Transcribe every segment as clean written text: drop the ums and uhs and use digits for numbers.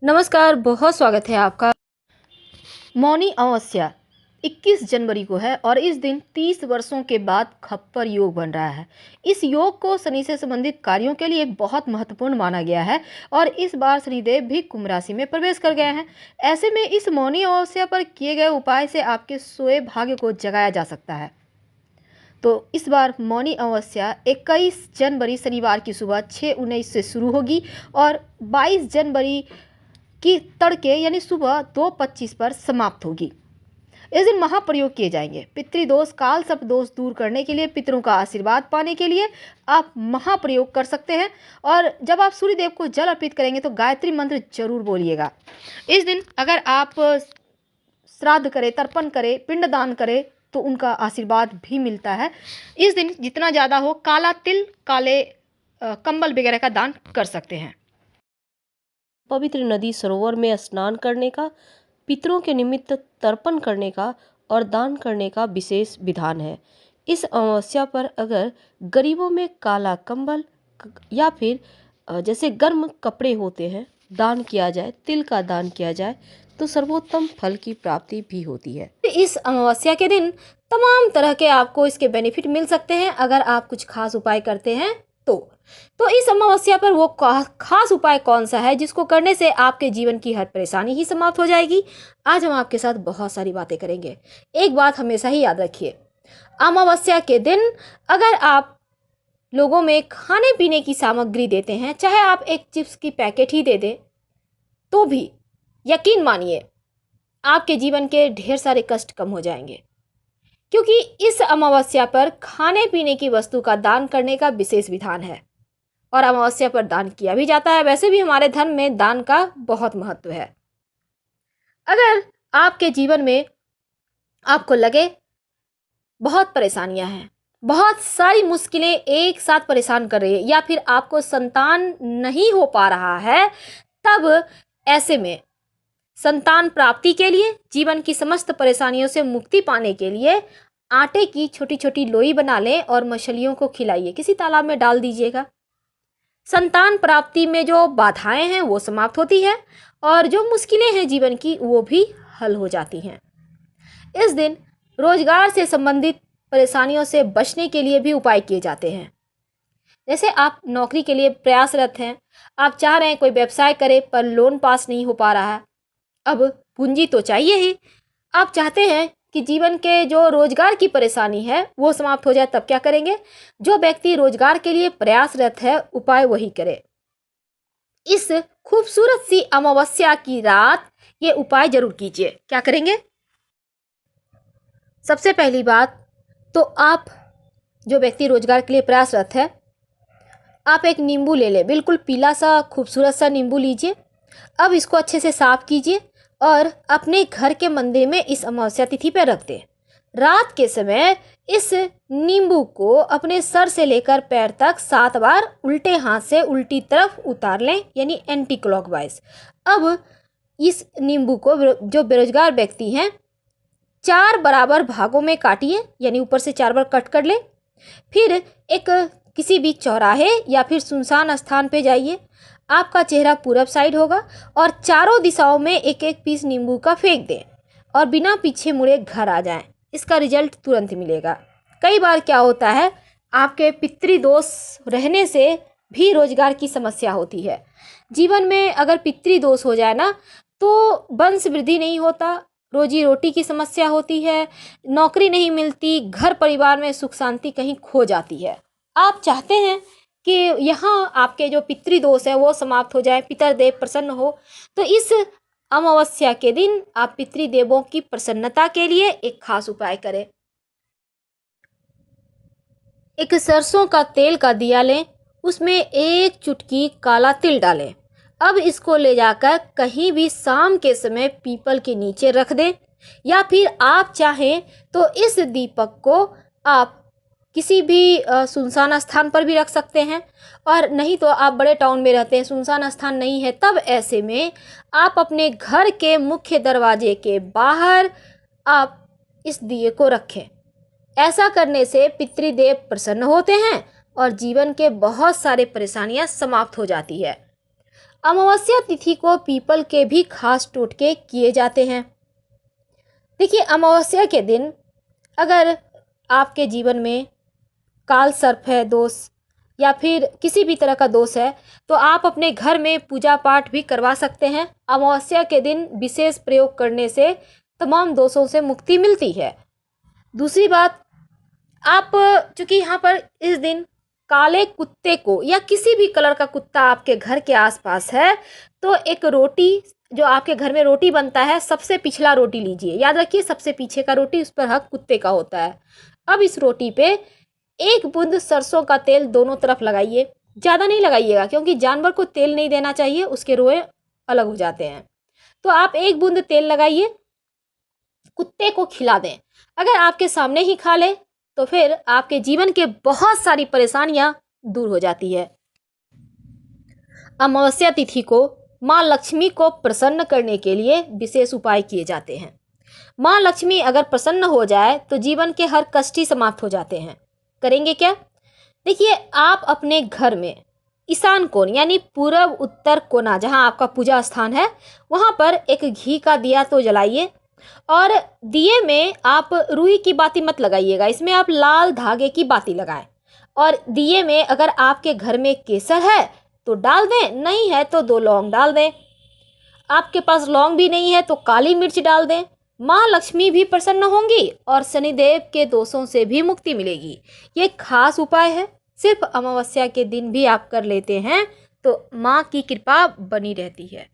नमस्कार, बहुत स्वागत है आपका। मौनी अमावस्या 21 जनवरी को है और इस दिन 30 वर्षों के बाद खप्पर योग बन रहा है। इस योग को शनि से संबंधित कार्यों के लिए बहुत महत्वपूर्ण माना गया है और इस बार शनिदेव भी कुंभ राशि में प्रवेश कर गए हैं। ऐसे में इस मौनी अमावस्या पर किए गए उपाय से आपके सोए भाग्य को जगाया जा सकता है। तो इस बार मौनी अमावस्या 21 जनवरी शनिवार की सुबह 6:19 से शुरू होगी और 22 जनवरी की तड़के यानी सुबह 2:25 पर समाप्त होगी। इस दिन महाप्रयोग किए जाएंगे। पितृदोष काल सर्प दोष दूर करने के लिए, पितरों का आशीर्वाद पाने के लिए आप महाप्रयोग कर सकते हैं। और जब आप सूर्य देव को जल अर्पित करेंगे तो गायत्री मंत्र जरूर बोलिएगा। इस दिन अगर आप श्राद्ध करें, तर्पण करें, पिंडदान करें तो उनका आशीर्वाद भी मिलता है। इस दिन जितना ज़्यादा हो काला तिल, काले कंबल वगैरह का दान कर सकते हैं। पवित्र नदी सरोवर में स्नान करने का, पितरों के निमित्त तर्पण करने का और दान करने का विशेष विधान है। इस अमावस्या पर अगर गरीबों में काला कंबल या फिर जैसे गर्म कपड़े होते हैं दान किया जाए, तिल का दान किया जाए तो सर्वोत्तम फल की प्राप्ति भी होती है। इस अमावस्या के दिन तमाम तरह के आपको इसके बेनिफिट मिल सकते हैं अगर आप कुछ खास उपाय करते हैं तो इस अमावस्या पर वो खास उपाय कौन सा है जिसको करने से आपके जीवन की हर परेशानी ही समाप्त हो जाएगी। आज हम आपके साथ बहुत सारी बातें करेंगे। एक बात हमेशा ही याद रखिए, अमावस्या के दिन अगर आप लोगों में खाने पीने की सामग्री देते हैं, चाहे आप एक चिप्स की पैकेट ही दे दें, तो भी यकीन मानिए आपके जीवन के ढेर सारे कष्ट कम हो जाएंगे, क्योंकि इस अमावस्या पर खाने पीने की वस्तु का दान करने का विशेष विधान है और अमावस्या पर दान किया भी जाता है। वैसे भी हमारे धर्म में दान का बहुत महत्व है। अगर आपके जीवन में आपको लगे बहुत परेशानियां हैं, बहुत सारी मुश्किलें एक साथ परेशान कर रही है या फिर आपको संतान नहीं हो पा रहा है, तब ऐसे में संतान प्राप्ति के लिए, जीवन की समस्त परेशानियों से मुक्ति पाने के लिए आटे की छोटी छोटी लोई बना लें और मछलियों को खिलाइए, किसी तालाब में डाल दीजिएगा। संतान प्राप्ति में जो बाधाएं हैं वो समाप्त होती है और जो मुश्किलें हैं जीवन की वो भी हल हो जाती हैं। इस दिन रोजगार से संबंधित परेशानियों से बचने के लिए भी उपाय किए जाते हैं। जैसे आप नौकरी के लिए प्रयासरत हैं, आप चाह रहे हैं कोई व्यवसाय करें पर लोन पास नहीं हो पा रहा है, अब पूंजी तो चाहिए ही। आप चाहते हैं कि जीवन के जो रोजगार की परेशानी है वो समाप्त हो जाए, तब क्या करेंगे? जो व्यक्ति रोजगार के लिए प्रयासरत है उपाय वही करे। इस खूबसूरत सी अमावस्या की रात ये उपाय जरूर कीजिए। क्या करेंगे? सबसे पहली बात तो आप जो व्यक्ति रोजगार के लिए प्रयासरत है, आप एक नींबू ले लें, बिल्कुल पीला सा खूबसूरत सा नींबू लीजिए। अब इसको अच्छे से साफ कीजिए और अपने घर के मंदिर में इस अमावस्या तिथि पर रख दें। रात के समय इस नींबू को अपने सर से लेकर पैर तक 7 बार उल्टे हाथ से उल्टी तरफ उतार लें, यानी एंटी क्लॉकवाइज। अब इस नींबू को जो बेरोजगार व्यक्ति हैं 4 बराबर भागों में काटिए, यानी ऊपर से 4 बार कट कर लें। फिर एक किसी भी चौराहे या फिर सुनसान स्थान पे जाइए। आपका चेहरा पूरब साइड होगा और चारों दिशाओं में एक एक पीस नींबू का फेंक दें और बिना पीछे मुड़े घर आ जाएं। इसका रिजल्ट तुरंत मिलेगा। कई बार क्या होता है, आपके पितृदोष रहने से भी रोजगार की समस्या होती है। जीवन में अगर पितृदोष हो जाए ना तो वंश वृद्धि नहीं होता, रोजी रोटी की समस्या होती है, नौकरी नहीं मिलती, घर परिवार में सुख शांति कहीं खो जाती है। आप चाहते हैं कि यहाँ आपके जो पितृदोष है वो समाप्त हो जाए, पितरदेव प्रसन्न हो, तो इस अमावस्या के दिन आप पितृदेवों की प्रसन्नता के लिए एक खास उपाय करें। एक सरसों का तेल का दिया लें, उसमें 1 चुटकी काला तिल डालें। अब इसको ले जाकर कहीं भी शाम के समय पीपल के नीचे रख दें, या फिर आप चाहें तो इस दीपक को आप किसी भी सुनसान स्थान पर भी रख सकते हैं। और नहीं तो आप बड़े टाउन में रहते हैं, सुनसान स्थान नहीं है, तब ऐसे में आप अपने घर के मुख्य दरवाजे के बाहर आप इस दिए को रखें। ऐसा करने से पितृदेव प्रसन्न होते हैं और जीवन के बहुत सारे परेशानियां समाप्त हो जाती है। अमावस्या तिथि को पीपल के भी खास टोटके किए जाते हैं। देखिए, अमावस्या के दिन अगर आपके जीवन में काल सर्प है दोष या फिर किसी भी तरह का दोष है, तो आप अपने घर में पूजा पाठ भी करवा सकते हैं। अमावस्या के दिन विशेष प्रयोग करने से तमाम दोषों से मुक्ति मिलती है। दूसरी बात, आप चूंकि यहाँ पर इस दिन काले कुत्ते को या किसी भी कलर का कुत्ता आपके घर के आसपास है, तो एक रोटी, जो आपके घर में रोटी बनता है, सबसे पिछला रोटी लीजिए। याद रखिए, सबसे पीछे का रोटी, उस पर हक कुत्ते का होता है। अब इस रोटी पे एक बूंद सरसों का तेल दोनों तरफ लगाइए। ज़्यादा नहीं लगाइएगा, क्योंकि जानवर को तेल नहीं देना चाहिए, उसके रोए अलग हो जाते हैं। तो आप एक बूंद तेल लगाइए, कुत्ते को खिला दें। अगर आपके सामने ही खा ले तो फिर आपके जीवन के बहुत सारी परेशानियां दूर हो जाती है। अमावस्या तिथि को माँ लक्ष्मी को प्रसन्न करने के लिए विशेष उपाय किए जाते हैं। माँ लक्ष्मी अगर प्रसन्न हो जाए तो जीवन के हर कष्ट ही समाप्त हो जाते हैं। करेंगे क्या? देखिए, आप अपने घर में ईशान कोण यानी पूर्व उत्तर कोना, जहाँ आपका पूजा स्थान है, वहाँ पर एक घी का दिया तो जलाइए। और दिए में आप रुई की बाती मत लगाइएगा, इसमें आप लाल धागे की बाती लगाएं। और दिए में अगर आपके घर में केसर है तो डाल दें, नहीं है तो 2 लौंग डाल दें। आपके पास लौंग भी नहीं है तो काली मिर्च डाल दें। माँ लक्ष्मी भी प्रसन्न होंगी और शनिदेव के दोषों से भी मुक्ति मिलेगी। ये खास उपाय है, सिर्फ अमावस्या के दिन भी आप कर लेते हैं तो माँ की कृपा बनी रहती है।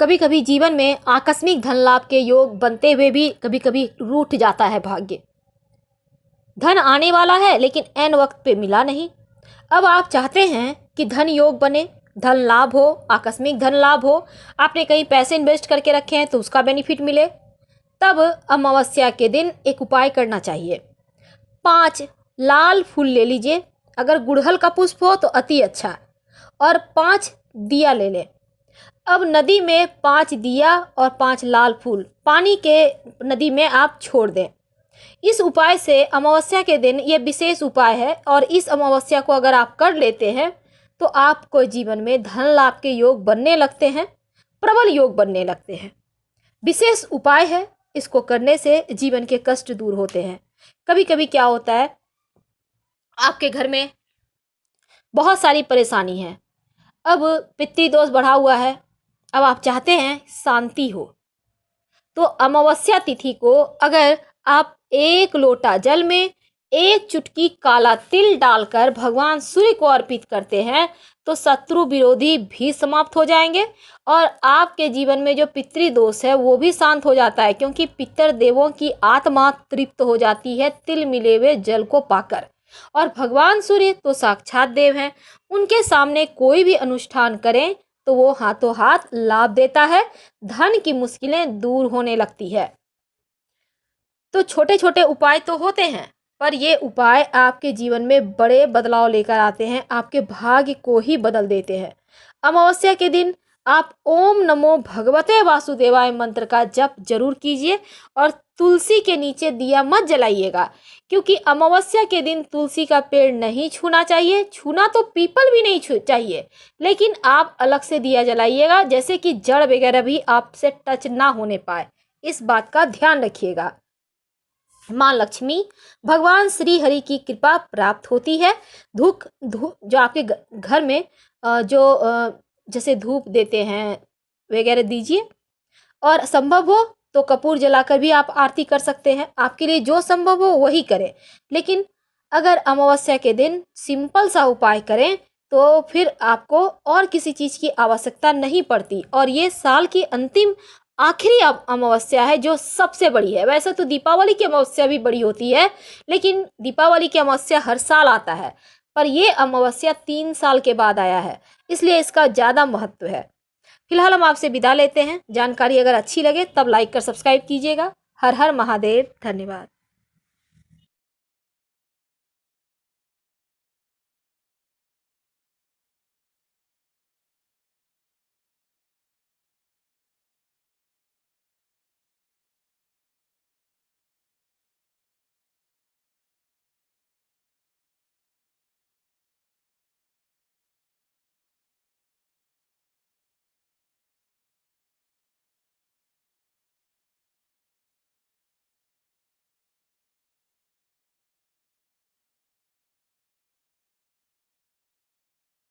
कभी कभी जीवन में आकस्मिक धन लाभ के योग बनते हुए भी कभी कभी रूठ जाता है भाग्य। धन आने वाला है लेकिन ऐन वक्त पे मिला नहीं। अब आप चाहते हैं कि धन योग बने, धन लाभ हो, आकस्मिक धन लाभ हो, आपने कहीं पैसे इन्वेस्ट करके रखे हैं तो उसका बेनिफिट मिले। तब अमावस्या के दिन एक उपाय करना चाहिए। 5 लाल फूल ले लीजिए, अगर गुड़हल का पुष्प हो तो अति अच्छा, और 5 दिया ले लें। अब नदी में 5 दिया और 5 लाल फूल पानी के नदी में आप छोड़ दें। इस उपाय से अमावस्या के दिन, ये विशेष उपाय है, और इस अमावस्या को अगर आप कर लेते हैं तो आपको जीवन में धन लाभ के योग बनने लगते हैं, प्रबल योग बनने लगते हैं। विशेष उपाय है, इसको करने से जीवन के कष्ट दूर होते हैं। कभी कभी क्या होता है, आपके घर में बहुत सारी परेशानी है, अब पितृदोष बढ़ा हुआ है, अब आप चाहते हैं शांति हो, तो अमावस्या तिथि को अगर आप 1 लोटा जल में 1 चुटकी काला तिल डालकर भगवान सूर्य को अर्पित करते हैं तो शत्रु विरोधी भी समाप्त हो जाएंगे और आपके जीवन में जो पितृदोष है वो भी शांत हो जाता है, क्योंकि पितर देवों की आत्मा तृप्त हो जाती है तिल मिले हुए जल को पाकर। और भगवान सूर्य तो साक्षात देव हैं, उनके सामने कोई भी अनुष्ठान करें तो वो हाथों हाथ लाभ देता है, धन की मुश्किलें दूर होने लगती है। तो छोटे छोटे उपाय तो होते हैं, पर ये उपाय आपके जीवन में बड़े बदलाव लेकर आते हैं, आपके भाग्य को ही बदल देते हैं। अमावस्या के दिन आप ओम नमो भगवते वासुदेवाय मंत्र का जप जरूर कीजिए और तुलसी के नीचे दिया मत जलाइएगा, क्योंकि अमावस्या के दिन तुलसी का पेड़ नहीं छूना चाहिए। छूना तो पीपल भी नहीं चाहिए, लेकिन आप अलग से दिया जलाइएगा, जैसे कि जड़ वगैरह भी आपसे टच ना होने पाए, इस बात का ध्यान रखिएगा। माँ लक्ष्मी, भगवान श्री हरि की कृपा प्राप्त होती है। धूप जो आपके घर में जैसे धूप देते हैं वगैरह दीजिए, और संभव हो तो कपूर जलाकर भी आप आरती कर सकते हैं। आपके लिए जो संभव हो वही करें, लेकिन अगर अमावस्या के दिन सिंपल सा उपाय करें तो फिर आपको और किसी चीज़ की आवश्यकता नहीं पड़ती। और ये साल की अंतिम आखिरी अमावस्या है जो सबसे बड़ी है। वैसे तो दीपावली की अमावस्या भी बड़ी होती है, लेकिन दीपावली की अमावस्या हर साल आता है, पर ये अमावस्या 3 साल के बाद आया है, इसलिए इसका ज़्यादा महत्व है। फिलहाल हम आपसे विदा लेते हैं। जानकारी अगर अच्छी लगे तब लाइक कर सब्सक्राइब कीजिएगा। हर हर महादेव। धन्यवाद।